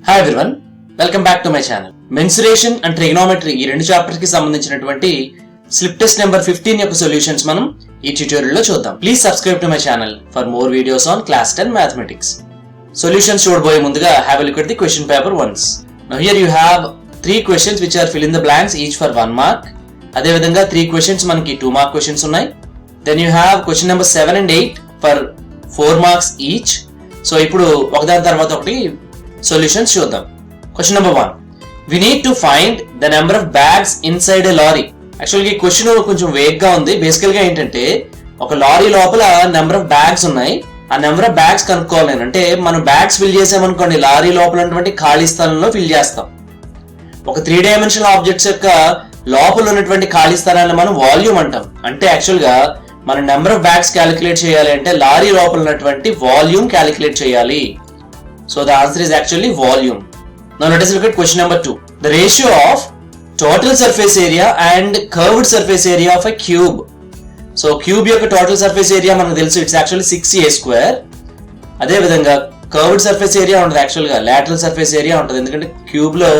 Hi everyone, welcome back to my channel. Mensuration and trigonometry ఈ రెండు chapters కి సంబంధించినటువంటి స్లిప్ టెస్ట్ నెంబర్ 15 యొక్క సొల్యూషన్స్ మనం ఈ ట్యుటోరియల్ లో చూద్దాం. Please subscribe to my channel for more videos on class 10 mathematics. Solutions చూడబోయే ముందుగా have a look at the question paper once. Now here you have 3 questions which are fill in the blanks each for 1 mark. అదే విధంగా 3 questions మనకి 2 mark questions ఉన్నాయి. Then you have question number 7 and 8 for 4 marks each. So ఇప్పుడు ఒకదాని తర్వాత ఒకటి solutions చూద్దాం. Question number 1. We need to find the number of bags inside a lorry. యాక్చువల్గా ఈ క్వశ్చన్ కొంచెం వేగ్ గా ఉంది. బేసికల్ గా ఏంటంటే ఒక లారీ లోపల నెంబర్ ఆఫ్ బ్యాగ్స్ ఉన్నాయి. ఆ నెంబర్ ఆఫ్ బ్యాగ్స్ కనుక్కోవాలి. అంటే మనం బ్యాగ్స్ ఫిల్ చేసామనుకోండి, లారీ లోపల ఉన్నటువంటి ఖాళీ స్థలంలో ఫిల్ చేస్తాం. ఒక 3 డైమెన్షనల్ ఆబ్జెక్ట్స్ యొక్క లోపల ఉన్నటువంటి ఖాళీ స్థలాన్ని మనం వాల్యూమ్ అంటాం. అంటే యాక్చువల్ గా మనం నెంబర్ ఆఫ్ బ్యాగ్స్ క్యాలిక్యులేట్ చేయాలి అంటే లారీ లోపల ఉన్నటువంటి వాల్యూమ్ క్యాలిక్యులేట్ చేయాలి. So the answer is actually volume. Now let us look at question number 2. The ratio of total surface area and curved surface area of a cube. So cube యొక్క total surface area మనకు తెలుసు, it's actually 6a square. అదే విధంగా curved surface area ఉంటుంది, actual గా lateral surface area ఉంటుంది. ఎందుకంటే cube లో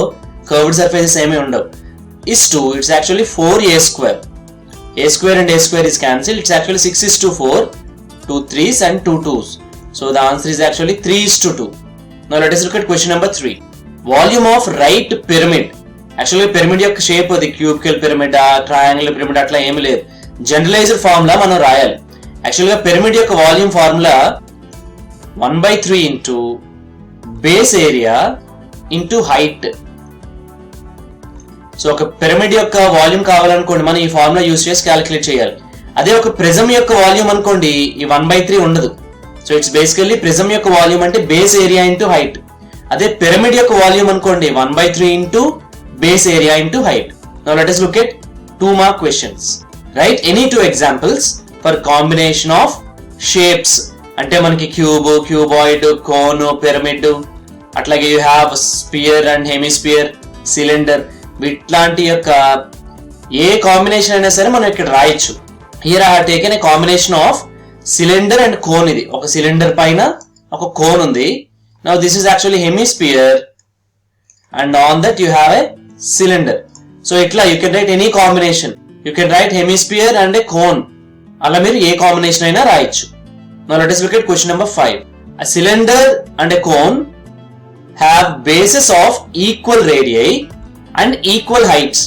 curved surfaces ఏమీ ఉండవు. is 2, it's actually 4a square. a square and a square is cancelled. It's actually 6:4, 2 3s and 2 2s. So the answer is actually 3:2. Now let us look at question number 3. Volume of right pyramid. Actually pyramid యొక్క shape అది cubical pyramid, triangular pyramid అట్లా ఏమీ లేదు. Generalized formula మనం రాయాలి. యాక్చువల్గా pyramid యొక్క volume formula 1/3 into base area into height. So ఒక పిరమిడ్ యొక్క వాల్యూమ్ కావాలనుకోండి, మనం ఈ ఫార్ములా యూస్ చేసి క్యాలిక్యులేట్ చేయాలి. అదే ఒక ప్రిజం యొక్క వాల్యూమ్ అనుకోండి, ఈ 1/3 ఉండదు. సో ఇట్స్ బేసికల్లీ ప్రిజం యొక్క వాల్యూమ్ అంటే బేస్ ఏరియా ఇంటూ హైట్. అదే పిరమిడ్ యొక్క వాల్యూమ్ అనుకోండి 1/3 into base area into height. Now let us look at 2 mark questions. Write any 2 examples for combination of shapes. అంటే మనకి క్యూబ్, క్యూబాయిడ్, కోన్, పిరమిడ్, అట్లాగే you have sphere and hemisphere, cylinder, ఇట్లాంటి యొక్క ఏ combination అయినా సరే మనం ఇక్కడ రాయొచ్చు. Here I have taken a combination of cylinder and cone. ఇది ఒక సిలిండర్ పైన ఒక కోన్ ఉంది. Now this is actually hemisphere and on that you have a cylinder. So ఇట్లా you can write any combination. You can write hemisphere and a cone. అలా మీరు ఏ combination అయినా రాయొచ్చు. Now let us look at question number 5. A cylinder and a cone have bases of equal radii and equal heights.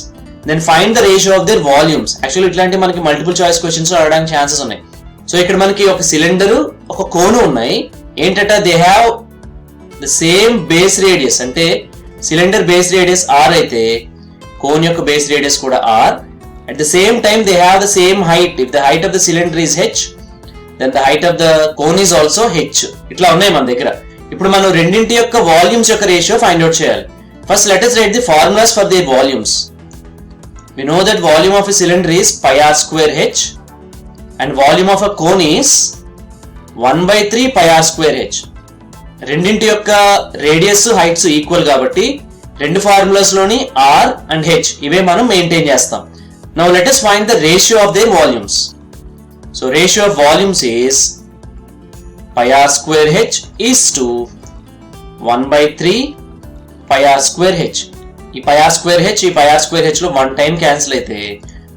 Then find the ratio of their volumes. Actually ఇట్లాంటి మనకి multiple choice questions రావడానికి chances ఉన్నాయి. So ఇక్కడ మనకి ఒక cylinder, ఒక cone ఉన్నాయి. ఏంటంటే they have the same base radius. అంటే సిలిండర్ బేస్ రేడియస్ r అయితే కోన్ యొక్క బేస్ రేడియస్ కూడా r. At the same time they have the same height. If the height of the cylinder is h, then the height of the cone is also h. ఇట్లా ఉన్నాయి మన దగ్గర. ఇప్పుడు మనం రెండింటి యొక్క వాల్యూమ్స్ యొక్క రేషియో ఫైండ్ అవుట్ చేయాలి. First let us write the formulas for their volumes. We know that volume of a cylinder is pi r square h and volume of a cone is 1/3 pi r square h. రెండింటి యొక్క radius heights equal కాబట్టి రెండు formulas లోని r and h ఇవే మనం maintain చేస్తాం. Now let us find the ratio of their volumes. So ratio of volumes is pi r square h is to 1/3 pi r square h. ఈ pi r square h, ఈ pi r square h లో 1 time cancel అయితే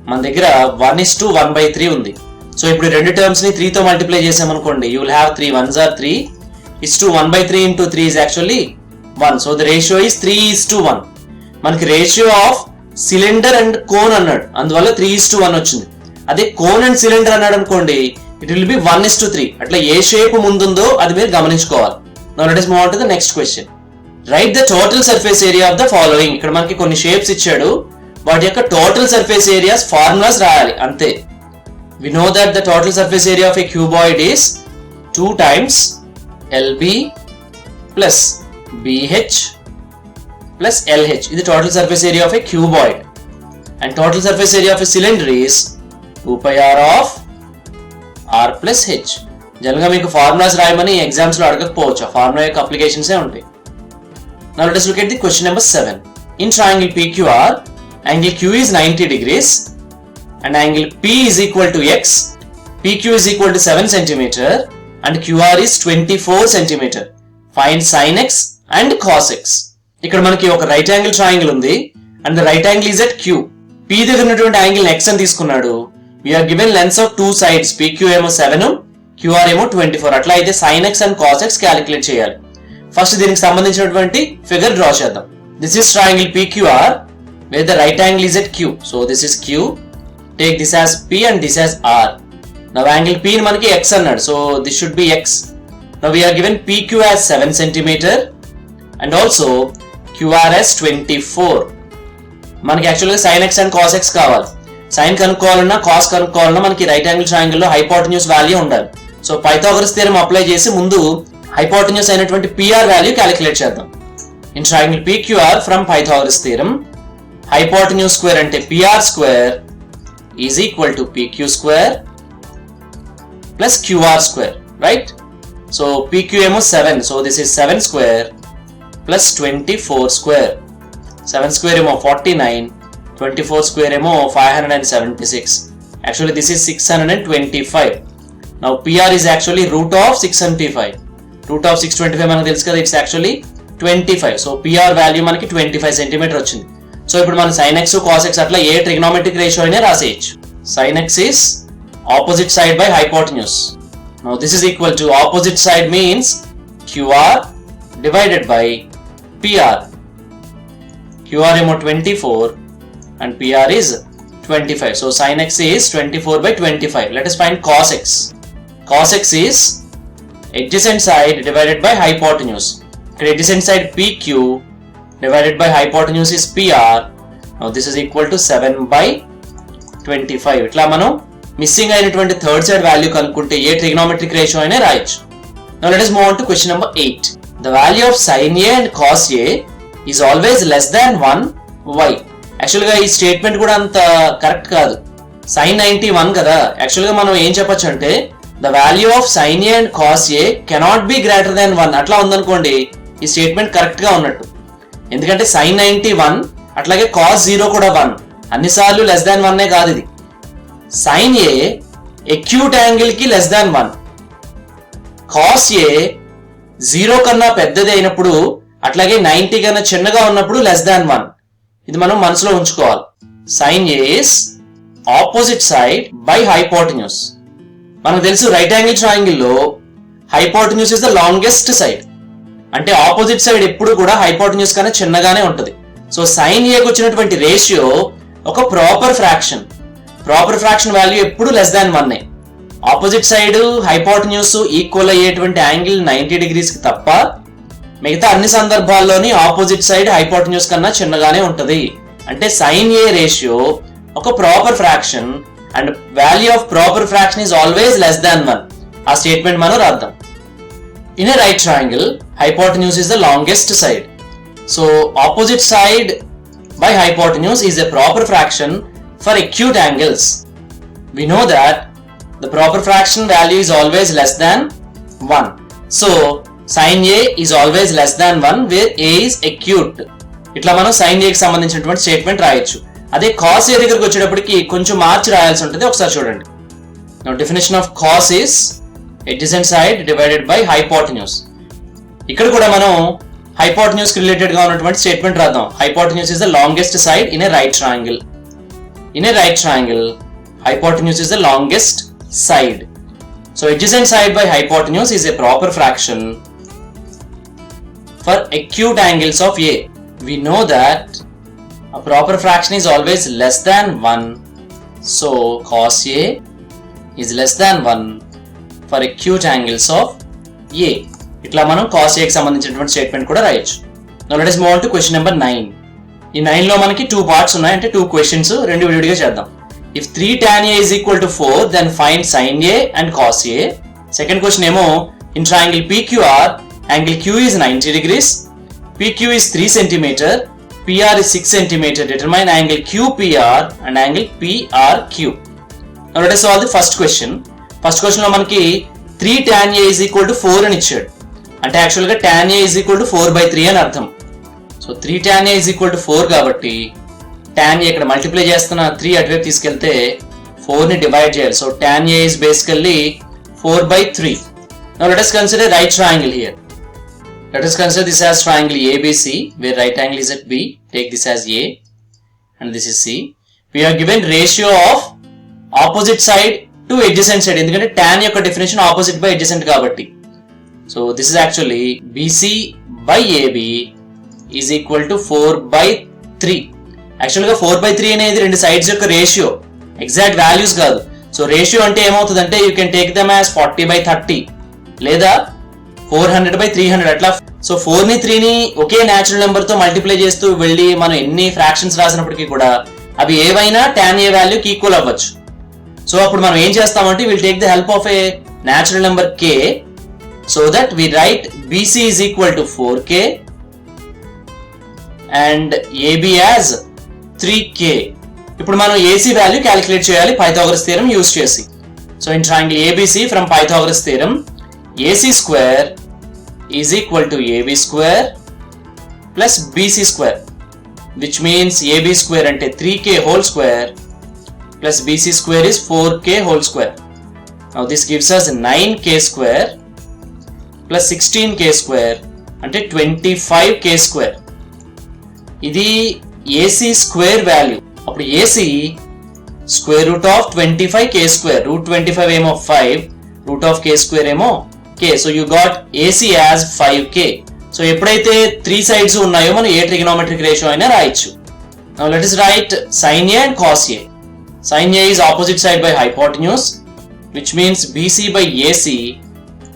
మన దగ్గర 1:1/3 ఉంది. So ఇప్పుడు రెండు terms ని 3 తో మల్టిప్లై చేసామనుకోండి, you will have 3 1s are 3 is to 1/3 into 3 is actually 1. So the ratio is 3:1. మనకి ratio of cylinder and cone అన్నాడు, అందువల్ల 3:1 వచ్చింది. అదే కోన్ అండ్ సిలిండర్ అన్నాడు అనుకోండి, ఇట్ విల్ బి 1:3. అట్లా ఏ షేప్ ముందుందో అది మీరు గమనించుకోవాలి. Now let us move on to the next question. Write the total surface area of the following. ఇక్కడ మనకి కొన్ని షేప్స్ ఇచ్చాడు, వాటి యొక్క టోటల్ సర్ఫేస్ ఏరియాస్ ఫార్ములాస్ రాయాలి అంతే. We know that the total surface area of a cuboid is 2 times LB plus BH plus LH. ఇది total surface area of a cuboid. And total surface area of a cylinder is 2 pi r of r plus h. జనరల్గా మీకు formulas రాయమని exams లో అడగకపోవచ్చు, ఆ formula యొక్క అప్లికేషన్సే ఉంటాయి. Now let us look at the question number 7. In triangle PQR, angle Q is 90 degrees and angle P is equal to x. PQ is equal to 7 cm and QR is 24 cm. Find sin x and cos x. ఇక్కడ మనకి ఒక right angle triangle ఉంది and the right angle is at Q. P దగ్గర ఉన్నటువంటి angle X అని తీసుకున్నాడు. We are given lengths of two sides, PQ ఏమో 7, QR ఏమో 24. అట్లా అయితే sin x and cos x calculate చేయాలి. ఫస్ట్ దీనికి సంబంధించినటువంటి ఫిగర్ డ్రా చేద్దాం. This is triangle PQR where the right angle is at Q. So this is Q. Take this as P and this as R. Now angle P in manaki X annadu. So this should be X. Now we are given PQ as 7 cm and also QR as 24. మనకి యాక్చువల్గా sin x and cos x కావాలి. sin కనుక్కోవాలన్నా cos కనుక్కోవాలన్నా మనకి right angle triangle లో hypotenuse value ఉండాలి. So Pythagoras theorem apply చేసి ముందు hypotenuse అయినటువంటి PR value calculate చేద్దాం. In triangle PQR from Pythagoras theorem hypotenuse square ante PR square is equal to PQ square plus QR square, right? So PQ emo 7, so this is 7 square plus 24 square. 7 square emo 49, 24 square emo 576. Actually this is 625. Now PR is actually root of 625. Root of 625 manaku telusu kada, it's actually 25. So PR value manaki 25 cm వచ్చింది. So ఇప్పుడు మనం sin x cos x అట్లా ఏ trigonometric ratio అయినా రాసేయచ్చు. sin x is opposite side by hypotenuse. Now this is equal to opposite side means QR divided by PR. QR ఏమో 24 and PR is 25. So sin x is 24 by 25. Let us find cos x. Cos x is adjacent side divided by hypotenuse. Here adjacent side PQ divided by hypotenuse is PR. Now this is equal to 7 by 25. ఇట్లా మనం missing అయినటువంటి third side value కనుక్కుంటే ఏ trigonometric ratio అయినా రాయొచ్చు. Now let us move on to question number 8. The value of sin A and cos A is always less than 1. Why? యాక్చువల్గా ఈ statement కూడా అంత కరెక్ట్ కాదు. sin 91 కదా, యాక్చువల్గా మనం ఏం చెప్పొచ్చు అంటే the value of sin A and cos A cannot be greater than 1 అట్లా ఉందనుకోండి, ఈ స్టేట్మెంట్ కరెక్ట్ గా ఉన్నట్టు. ఎందుకంటే sin 91 అట్లాగే cos 0 కూడా 1, అన్నిసార్లు లెస్ దాన్ 1 కాదు. ఇది sin A acute యాంగిల్ కి లెస్ దాన్ 1, cos A 0 కన్నా పెద్దది అయినప్పుడు అట్లాగే 90 కన్నా చిన్నగా ఉన్నప్పుడు లెస్ దాన్ 1. ఇది మనం మనసులో ఉంచుకోవాలి. sin A is opposite side by hypotenuse. మనకు తెలుసు రైట్ యాంగిల్ ట్రయాంగిల్ లో hypotenuse is the longest side, అంటే ఆపోజిట్ సైడ్ ఎప్పుడు కూడా హైపోటెన్యూస్ కన్నా చిన్నగానే ఉంటుంది. సో sin A కు వచ్చినటువంటి రేషియో ఒక proper fraction. Proper fraction value ఎప్పుడు less than 1. Opposite side hypotenuse equal అయ్యేటువంటి యాంగిల్ 90 డిగ్రీస్ కి తప్ప మిగతా అన్ని సందర్భాల్లోని ఆపోజిట్ సైడ్ హైపోటెన్యూస్ కన్నా చిన్నగానే ఉంటుంది. అంటే sin A రేషియో ఒక proper fraction and value of proper fraction is always less than 1. ఆ స్టేట్మెంట్ మనం రాద్దాం. In a right triangle, hypotenuse is the longest side. So opposite side by hypotenuse is a proper fraction for acute angles. We know that the proper fraction value is always less than 1. So sin A is always less than 1 where A is acute. ఇట్లా మనం sin A కి సంబంధించినటువంటి statement రాయొచ్చు. అదే cos A దగ్గరికి వచ్చేటప్పటికి కొంచెం మార్చి రాయాల్సి ఉంటుంది. ఒకసారి చూడండి. Now definition of cos is adjacent side divided by hypotenuse. ఇక్కడ కూడా మనం hypotenuse కి రిలేటెడ్ గా ఉన్నటువంటి స్టేట్మెంట్ రాద్దాం. Hypotenuse is the longest side in a right triangle. In a right triangle, hypotenuse is the longest side. So adjacent side by hypotenuse is a proper fraction for acute angles of A. We know that a proper fraction is always less than 1. So cos A is less than 1 for acute angles of A. ఇట్లా మనం cos A కి సంబంధించినటువంటి statement కూడా రాయొచ్చు. Now let us move on to question number 9. ఈ 9 లో మనకి 2 parts ఉన్నాయి, అంటే 2 క్వశ్చన్స్, రెండు విడివిడిగా చేద్దాం. If 3 tan A is equal to 4, then find sin A and cos A. Second question ఏమో in triangle PQR, angle Q is 90 degrees, PQ is 3 cm, PR is 6 cm. Determine angle QPR and angle PRQ. Now let us solve the first question. First question లో మనకి 3 tan A is equal to 4 అని ఇచ్చాడు. అంటే యాక్చువల్గా tan A is equal to 4/3 అని అర్థం. So 3 tan A is equal to 4 కాబట్టి tan A ఇక్కడ మల్టిప్లై చేస్తున్న 3 అటువైపు తీసుకెళ్తే 4 ని డివైడ్ చేయాలి. So tan A is basically 4/3. Now let us consider right triangle here. Let us consider this as triangle ABC, where right angle is at B. Take this as A and this is C. We are given ratio of opposite side to adjacent side. ఎందుకంటే tan యొక్క definition opposite by adjacent కాబట్టి. So this is actually BC by AB is equal to 4 by 3. Actually 4 by 3 అనేది రెండు sides యొక్క ratio. Exact values కాదు. So ratio అంటే ఏమవుతుందంటే you can take them as 40 by 30 లేదా 400 by 300 అట్లా. సో 4 ని 3 ని ఒకే న్యాచురల్ నెంబర్ తో మల్టిప్లై చేస్తూ వెళ్ళి మనం ఎన్ని ఫ్రాక్షన్స్ రాసినప్పటికీ కూడా అవి ఏవైనా tan A వాల్యూకి ఈక్వల్ అవ్వచ్చు. సో అప్పుడు మనం ఏం చేస్తామంటే will take the help of a natural number k so that we write BC is equal to 4k and AB as 3k. ఇప్పుడు మనం AC వాల్యూ క్యాలిక్యులేట్ చేయాలి పైథాగరస్ థియరం యూజ్ చేసి. So in triangle ABC from Pythagoras theorem AC square is equal to AB square plus BC square, which means AB square ante 3k whole square plus BC square is 4k whole square. Now this gives us 9k square plus 16k square ante 25k square. Idi AC square value. Appudu AC square root of 25k square, root 25 emo 5, root of k square emo k. So you got AC as 5k. So ఎప్పుడైతే 3 sides ఉన్నాయో మనం ఏ trigonometric ratio అయినా రాయొచ్చు. Now let us write sin A and cos A. Sin A is opposite side by hypotenuse, which means BC by AC.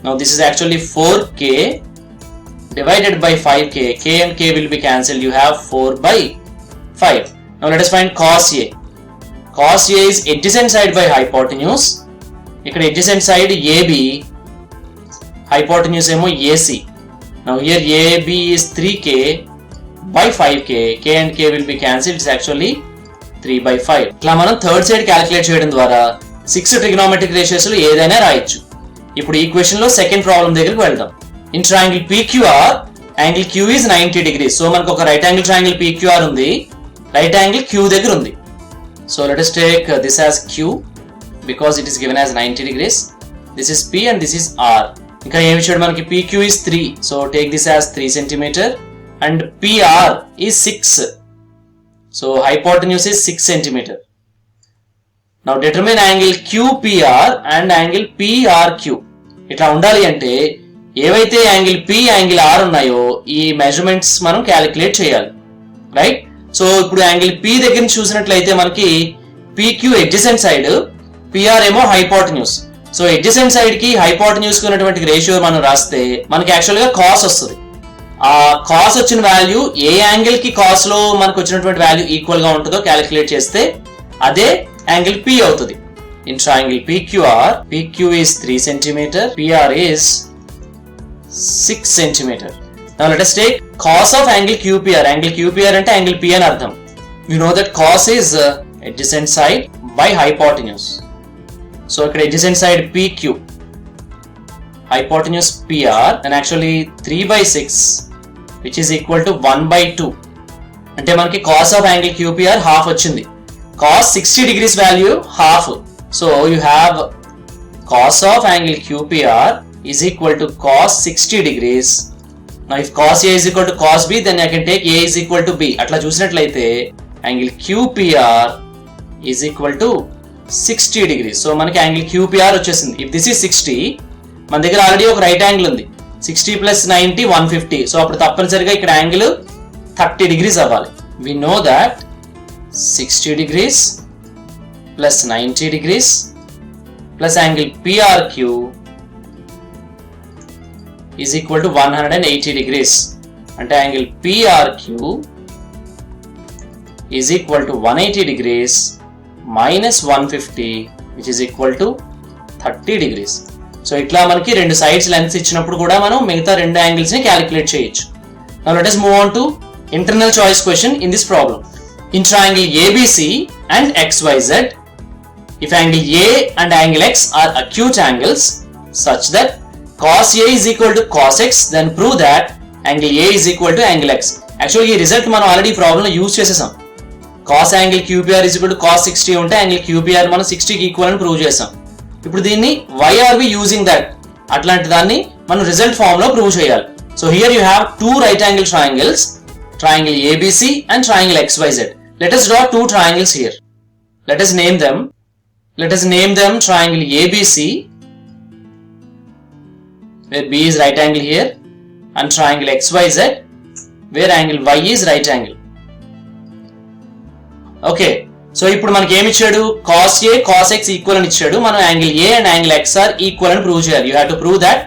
Now this is actually 4k divided by 5k. K and k will be cancelled. You have 4 by 5. Now let us find cos A. Cos A is adjacent side by hypotenuse. ఇక్కడ adjacent side AB, hypotenuse emo AC. Now here AB is 3k by 5k. K and k will be cancelled. It's actually 3 by 5. ఇట్లా మనం third side calculate చేయడం ద్వారా 6 trigonometric ratios లో ఏదైనా రాయొచ్చు. ఇప్పుడు equation లో సెకండ్ ప్రాబ్లం దగ్గరికి వెళ్దాం. In triangle PQR angle Q is 90 degrees. So మనకు ఒక రైట్ యాంగిల్ ట్రయాంగిల్ PQR ఉంది, రైట్ యాంగిల్ Q దగ్గర ఉంది. So let us take this as Q because it is given as 90 degrees. This is P and this is R. ఇంకా ఏమి ఇచ్చాడు మనకి PQ is 3. So take this as 3 cm and PR is 6. So hypotenuse is 6 cm. Now determine angle QPR and angle PRQ. ఇట్లా ఉండాలి అంటే ఏవైతే angle P angle R ఉన్నాయో ఈ మెజర్మెంట్స్ మనం క్యాలిక్యులేట్ చేయాలి, రైట్? సో ఇప్పుడు యాంగిల్ P దగ్గర నుంచి చూసినట్లయితే మనకి PQ adjacent side, PR ఏమో hypotenuse. సో adjacent side కి hypotenuse కి ఉన్నటువంటి రేషియో మనం రాస్తే మనకి యాక్చువల్ గా cos వస్తుంది. ఆ cos వచ్చిన వాల్యూ ఏ యాంగిల్ కి cos లో మనకు వచ్చినటువంటి వాల్యూ ఈక్వల్ గా ఉంటుందో క్యాలిక్యులేట్ చేస్తే అదే యాంగిల్ P అవుతుంది. In triangle PQR, PQ is 3 cm, PR is 6 cm. Now let us take cos of angle QPR. Angle QPR అంటే angle P అని అర్థం. You know that cos is adjacent side by hypotenuse. So ఇక్కడ adjacent side PQ, hypotenuse PR, and actually 3 by 6 which is equal to 1 by 2. అంటే మనకి cos of angle QPR half వచ్చింది. Cos 60 degrees value half. So you have cos of angle QPR is equal to cos 60 degrees. Now if cos A is equal to cos B, then I can take A is equal to B. అట్లా చూసినట్లయితే angle QPR is equal to 60 degrees. So మనకి angle QPR వచ్చేసింది. If this is 60, మన దగ్గర already ఒక right angle ఉంది. 60 plus 90 150. So అప్పుడు తప్పనిసరిగా ఇక్కడ యాంగిల్ 30 degrees అవ్వాలి. We know that 60 degrees plus 90 degrees plus angle PRQ is equal to 180 degrees. అంటే angle PRQ is equal to 180 degrees minus 150 which is equal to 30 degrees. So ఇట్లా మనకి రెండు sides lengths ఇచ్చినప్పుడు కూడా మనం మిగతా రెండు యాంగిల్స్ ని క్యాలిక్యులేట్ చేయొచ్చు. Now let us move on to internal choice question in this problem. In triangle ABC and XYZ, if angle A and angle X are acute angles such that cos A is equal to cos X, then prove that angle A is equal to angle X. Actually ఈ result మనం already problem లో use చేసేసాం. cos angle QPR is equal to cos 60 ఉంటే angle QPR మనం 60 కి equal అని prove చేసాం. ఇప్పుడు దీన్ని why are we using that అట్లాంటి దాన్ని మనం రిజల్ట్ ఫామ్ లో ప్రూవ్ చేయాలి. So here you have two right angle triangles, triangle ABC and triangle XYZ. Let us draw two triangles here. Let us name them. Let us name them triangle ABC, where B is right angle here, and triangle XYZ, where angle Y is right angle. Okay. So ఇప్పుడు మనకి ఏమి ఇచ్చాడు, cos A cos X equal అని ఇచ్చాడు. మనం angle A and angle X are equal అని prove చేయాలి. You have to prove that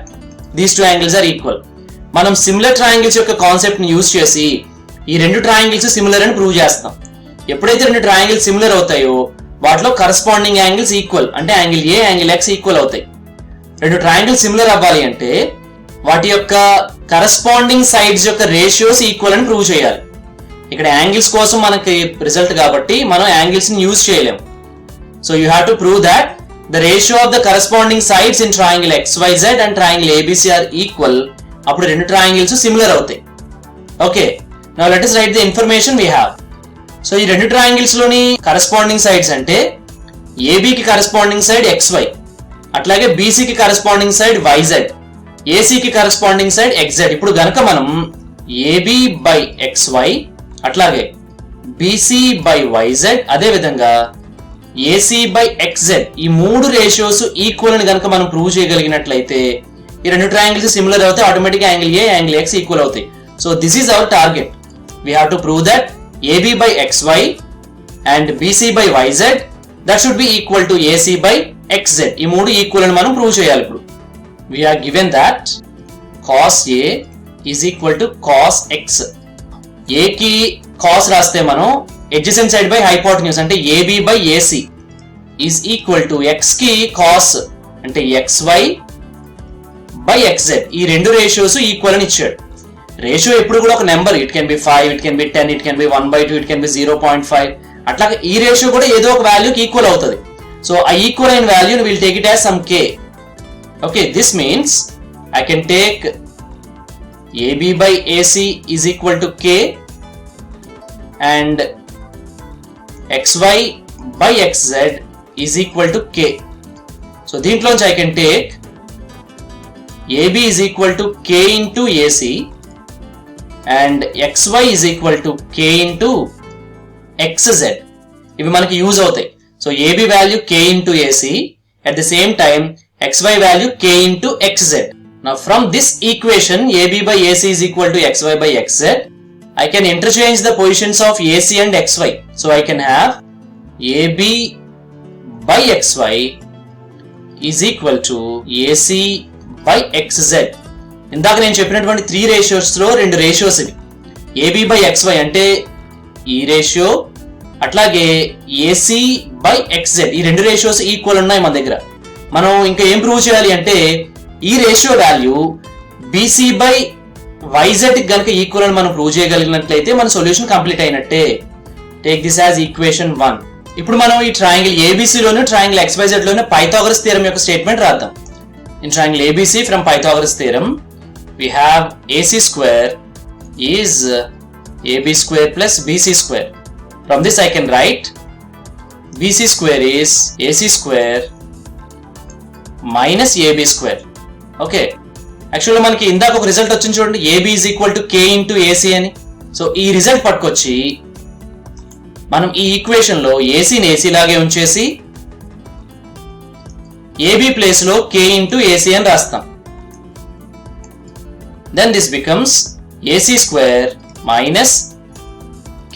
these two angles are equal. మనం సిమిలర్ ట్రయాంగిల్స్ యొక్క కాన్సెప్ట్ ని యూజ్ చేసి ఈ రెండు ట్రయాంగిల్స్ సిమిలర్ అని ప్రూవ్ చేస్తాం. ఎప్పుడైతే రెండు ట్రయాంగిల్స్ సిమిలర్ అవుతాయో వాటిలో కరస్పాండింగ్ యాంగిల్స్ ఈక్వల్, అంటే angle A angle X equal అవుతాయి. రెండు ట్రయాంగిల్స్ సిమిలర్ అవ్వాలి అంటే వాటి యొక్క కరస్పాండింగ్ సైడ్స్ యొక్క రేషియోస్ ఈక్వల్ అని ప్రూవ్ చేయాలి. ఇక్కడ యాంగిల్స్ కోసం మనకి రిజల్ట్ కాబట్టి మనం యాంగిల్స్ ని యూజ్ చేయలేం. So you have to prove that the ratio of the corresponding sides in triangle XYZ and triangle ABC are equal. అప్పుడు రెండు ట్రయాంగిల్స్ సిమిలర్ అవుతాయి. Okay, now let us write the information we have. So ఈ రెండు triangles లోని corresponding sides అంటే AB కి corresponding side XY, అట్లాగే BC కి కరస్పాండింగ్ సైడ్ YZ, AC కి కరస్పాండింగ్ సైడ్ XZ. ఇప్పుడు గనక మనం AB బై XY అట్లాగే BC బై YZ అదే విధంగా AC బై XZ ఈ మూడు రేషియోస్ ఈక్వల్ అని గనక మనం ప్రూవ్ చేయగలిగినట్లయితే ఈ రెండు ట్రయాంగిల్స్ సిమిలర్ అవుతాయి. Automatic angle A angle X equal అవుతాయి. So this is our target. We have to prove that AB by XY and BC by YZ that should be equal to AC by XZ. ఈ మూడు equal అని మనం prove చేయాలి. ఇప్పుడు we are given that cos A is equal to cos X. A కి cos రాస్తే మనం adjacent side by hypotenuse అంటే AB by AC is equal to X కి cos అంటే XY by XZ. ఈ రెండు రేషియోస్ ఈక్వల్ అని ఇచ్చాడు. రేషియో ఎప్పుడు కూడా ఒక number, it can be 5, it can be 10, it can be 1/2, it can be 0.5. అట్లాగే ఈ రేషియో కూడా ఏదో ఒక వాల్యూకి ఈక్వల్ అవుతుంది. సో ఆ ఈక్వల్ అయిన వాల్యూని will take it as some K. Okay, this means I can take AB by AC is equal to K and XY by XZ is equal to K. So దీంట్లో I can take AB is equal to K into AC and XY is equal to K into XZ. ఇవి మనకి use అవుతాయి. So AB value K into AC, at the same time XY value K into XZ. Now from this equation AB by AC is equal to XY by XZ, I can interchange the positions of AC and XY. So I can have AB by XY is equal to AC by XZ. ఇందాక నేను చెప్పినటువంటి 3 ratios లో 2 ratios ఇవి. AB by XY అంటే ఈ ratio, అట్లాగే AC by XZ ఈ 2 ratios equal ఉన్నాయి మన దగ్గర. మనం ఇంకా ఏం ప్రూవ్ చేయాలి అంటే ఈ ratio value BC by YZ గనక ఈక్వల్ అని మనం ప్రూవ్ చేయగలిగినట్లయితే మన సొల్యూషన్ కంప్లీట్ అయినట్టే. Take this as equation 1. ఇప్పుడు మనం ఈ ట్రయాంగిల్ ABC లోను ట్రయాంగిల్ XYZ లోను పైథాగరస్ థియరం యొక్క స్టేట్మెంట్ రాద్దాం. In triangle ABC from Pythagoras theorem we have AC square is AB square plus BC square. From this I can write BC square is AC square minus AB square. Okay, యాక్చువల్గా మనకి ఇందాక ఒక result వచ్చింది చూడండి, AB is equal to K into AC అని. So ఈ result పట్టుకొచ్చి మనం ఈ ఈక్వేషన్ లో ఏసీని ఏసీ లాగే ఉంచేసి AB ప్లేస్ లో K into AC అని రాస్తాం. Then this becomes AC square minus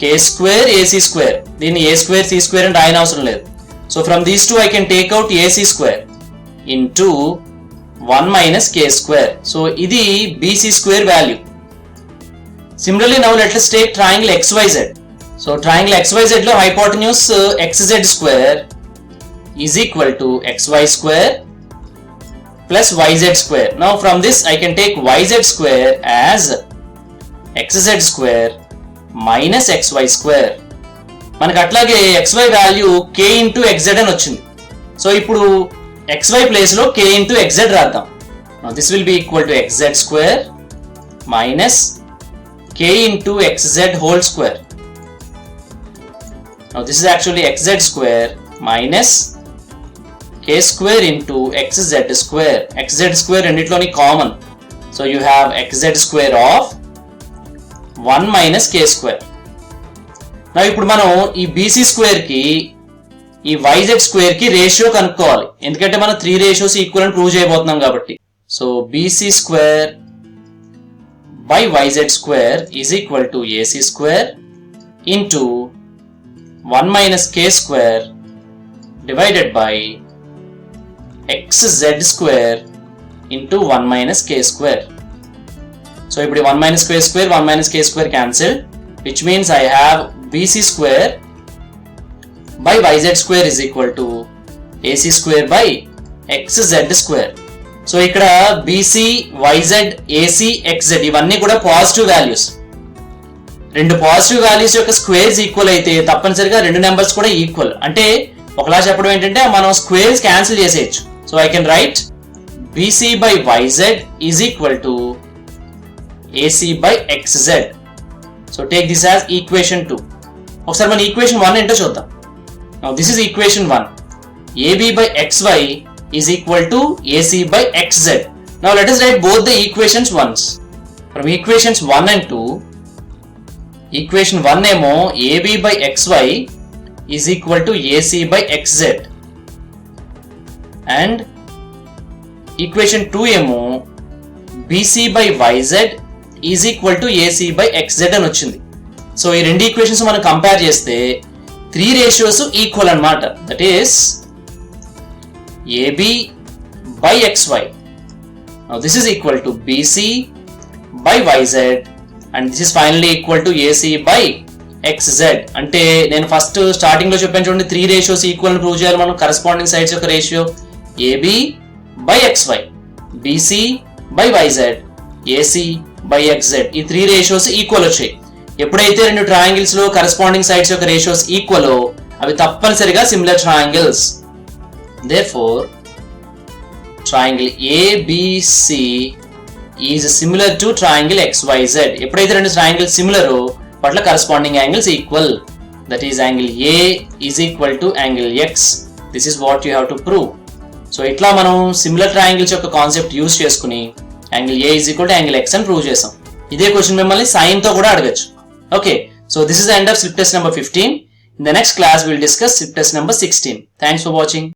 K square AC square. దీన్ని A square C square అని రాయన అవసరం లేదు. So from these two I can take out AC square into 1 minus K square. So ఇది BC square value. Similarly now let us take triangle XYZ. So triangle XYZ లో hypotenuse XZ square is equal to XY square plus YZ square. Now from this I can take YZ square as XZ square minus XY square. మనకు అట్లాగే XY value K into XZ అని వచ్చింది. So ఇప్పుడు XY place లో K into XZ రాద్దాం. Now this will be equal to XZ square minus K into XZ whole square. Now this is actually XZ square minus K square into XZ square. XZ square రెండిట్లోని common. So you have xz square of 1 minus k square. Now ఇప్పుడు మనం ఈ bc square కి ఈ yz square కి ratio కనుక్కోవాలి, ఎందుకంటే మనం 3 రేషియోస్ ఈక్వల్ అని ప్రూవ్ చేయబోతున్నాం కాబట్టి. So bc square by yz square is equal to ac square into 1 minus k square divided by xz square into 1 minus k square. So ఇప్పుడు 1 minus k square 1 minus k square cancelled, which means I have bc square by yz square is equal to ac square by xz square. So ఇక్కడ bc yz ac xz ఇవన్నీ కూడా positive values. రెండు positive values యొక్క squares equal అయితే తప్పనిసరిగా రెండు numbers కూడా equal. అంటే ఒకలా చెప్పడం ఏంటంటే మనం స్క్వేర్స్ క్యాన్సిల్ చేసేయచ్చు. So I can write bc by yz is equal to ac by xz. So take this as equation 2. ఒకసారి మన ఈక్వేషన్ 1 ఏంటో చూద్దాం. Now this is equation 1. ab by xy is equal to ac by xz. Now let us write both the equations once. From equations 1 and 2, equation 1 ఏమో ab by xy is equal to ac by xz and equation 2 ఏమో bc by yz is equal to ac by xz అని వచ్చింది. So ఈ రెండు equations మనం compare చేస్తే 3 ratios equal అన్నమాట. That is ab by xy. Now this is equal to bc by yz and this is finally equal to ac by xz. అంటే నేను first starting లో చెప్పాను చూడండి, 3 రేషియోస్ ఈక్వల్ అని ప్రూవ్ చేయాలి మనం. కరెస్పాండింగ్ సైడ్స్ యొక్క ratio ab by xy, bc by yz, ac by xz. ఈ 3 రేషియోస్ ఈక్వల్ వచ్చాయి. ఎప్పుడైతే రెండు ట్రయాంగిల్స్ లో కరెస్పాండింగ్ సైడ్స్ యొక్క రేషియోస్ ఈక్వల్ అవి తప్పనిసరిగా similar triangles. Therefore triangle ABC is similar to triangle XYZ. ఎప్పుడైతే రెండు ట్రయాంగిల్స్ సిమిలర్ వాటిలో corresponding angles equal. That is angle A is equal to angle X. This is what you have to prove. So ఇట్లా మనం similar triangles యొక్క concept use చేసుకుని angle A is equal to angle X అని prove చేసాం. ఇదే question మిమ్మల్ని sign తో కూడా అడగచ్చు. Okay, so this is the end of slip test number 15. In the next class we will discuss slip test number 16. Thanks for watching.